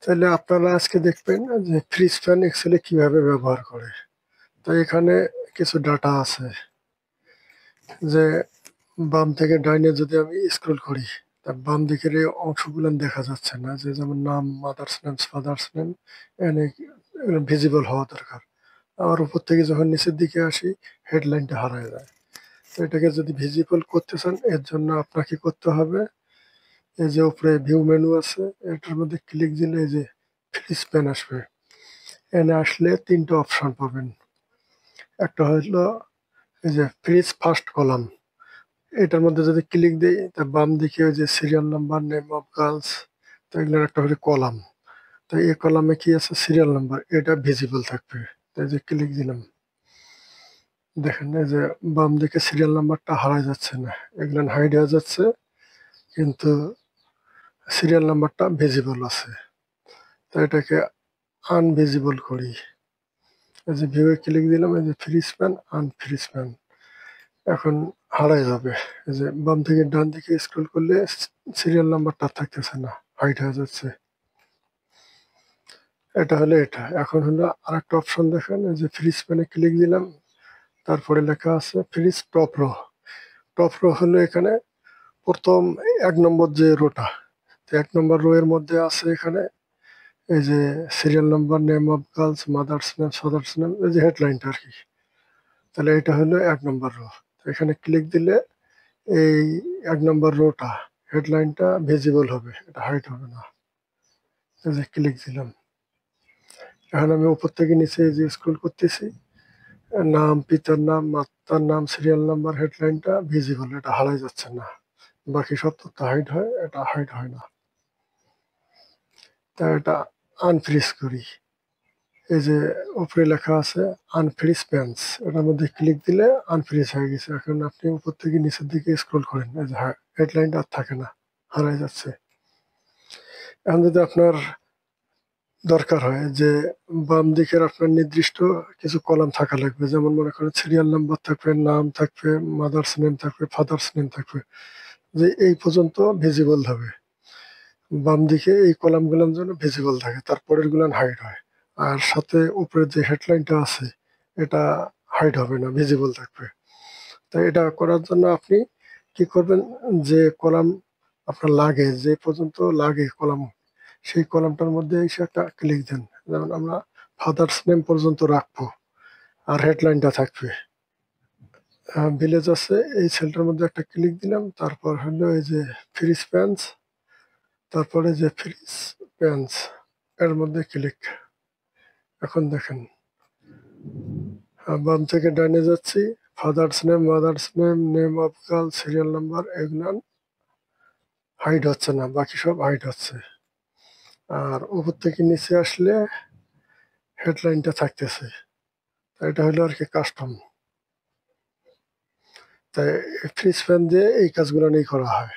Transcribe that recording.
তাহলে আপনারা আজকে দেখবেন যে ফ্রিজ ফ্যান এক্সেলে কিভাবে ব্যবহার করে। তো এখানে কিছু ডাটা আছে যে বাম থেকে ডাইনে যদি আমি স্ক্রল করি, তার বাম দিকের এই অংশগুলো দেখা যাচ্ছে না, যে যেমন নাম, মাদার্স নেম, ফাদার্স নেম, এনে ভিজিবল হওয়া দরকার। আবার উপর থেকে যখন নিচের দিকে আসি, হেডলাইনটা হারায় যায়। তো এটাকে যদি ভিজিবল করতে চান, এর জন্য আপনাকে করতে হবে, এই যে উপরে ভিউ মেনু আছে, এটার মধ্যে ক্লিক দিলে এই যে ফ্রিজ প্যান আসবে। এনে আসলে তিনটে অপশন পাবেন। একটা হলো এই যে ফ্রিজ ফার্স্ট কলাম, এটার মধ্যে যদি ক্লিক দিই, তা বাম দিকে ওই যে serial number, name of girls, তো এগুলোর একটা হলো কলাম। তো এই কলামে কি আছে, সিরিয়াল নাম্বার, এটা ভিজিবল থাকবে। তো এই যে ক্লিক দিলাম, দেখেন এই যে বাম দিকে সিরিয়াল নাম্বারটা হারাই যাচ্ছে না, এগুলো হাইড হয়ে যাচ্ছে, কিন্তু সিরিয়াল নাম্বারটা ভিজিবল আছে। তো এটাকে আনভিজিবল করি। এই যে ভিউয়ে ক্লিক দিলাম, এই যে ফ্রিজ প্যান, আনফ্রিজ প্যান এখন হারাই যাবে। এই যে বাম থেকে ডান দিকে স্ক্রল করলে সিরিয়াল নাম্বারটা থাকতেছে না, হাইড হয়ে যাচ্ছে। এটা হলো এটা। এখন হলো আরেকটা অপশন দেখেন, এই যে ফ্রিজ প্যানে ক্লিক দিলাম, তারপরে লেখা আছে freeze top row. Top row হলো এখানে প্রথম 1 নম্বর যে রোটা, তো 1 নম্বর রো এর মধ্যে আছে এখানে এই যে serial number, name of girls, mother's name, father's name, এই যে হেডলাইনটা আর কি। তাহলে এটা হলো 1 নম্বর রো। এখানে ক্লিক দিলে এই 1 নম্বর রোটা, হেডলাইনটা ভিজিবল হবে, এটা হাইড হবে না। এই যে ক্লিক দিলাম, এখন আমি উপর থেকে নিচে এই যে স্ক্রল করতেছি, নাম, পিতার নাম, মাতার নাম, সিরিয়াল নাম্বার, হেডলাইনটা ভিজিবল, এটা হারাই যাচ্ছে না। বাকি সব তথ্য হাইড হয়, এটা হাইড হয় না। তা এটা আনফ্রিজ করি। এই যে উপরে লেখা আছে আনফ্রিজ প্যান্স, এটার মধ্যে ক্লিক দিলে আনফ্রিজ হয়ে গেছে। এখন আপনি উপর থেকে নিচের দিকে স্ক্রল করেন, এই যে হেডলাইনটা আর থাকে না, হারাই যাচ্ছে। এখন যদি আপনার দরকার হয় যে বাম দিকের আপনার নির্দিষ্ট কিছু কলাম থাকা লাগবে, যেমন মনে করেন সিরিয়াল নাম্বার থাকবে, নাম থাকবে, মাদার্স নেম থাকবে, ফাদার্স নেম থাকবে, যে এই পর্যন্ত ভিজিবল হবে। বাম দিকে এই কলামগুলোর জন্য ভিজিবল থাকে, তারপরের গুলান হাইড হয়। আর সাথে উপরে যে হেডলাইনটা আছে, এটা হাইড হবে না, ভিজিবল থাকবে। তাই এটা করার জন্য আপনি কি করবেন, যে কলাম আপনার লাগে, যে পর্যন্ত লাগে কলাম, সেই কলামটার মধ্যে এসে একটা ক্লিক দেন। যেমন আমরা ফাদার্স নেম পর্যন্ত রাখবো, আর হেডলাইনটা থাকবে। ভিলেজ আছে, এই সেলটার মধ্যে একটা ক্লিক দিলাম, তারপর হলো এই যে ফ্রিজ প্যান্স, তারপরে যে ফ্রিজ প্যান্স, এর মধ্যে ক্লিক। এখন দেখেন বাম থেকে ডাইনে যাচ্ছি, father's name, mother's name, name of girl, serial number, এগুলো হাইড হচ্ছে না, বাকি সব হাইড হচ্ছে। আর উপর থেকে নিচে আসলে হেডলাইনটা থাকতেছে। এটা হলো আর কি কাস্টম। তাই ফ্রিজ ফ্যান দিয়ে এই কাজগুলো নিয়ে করা হয়।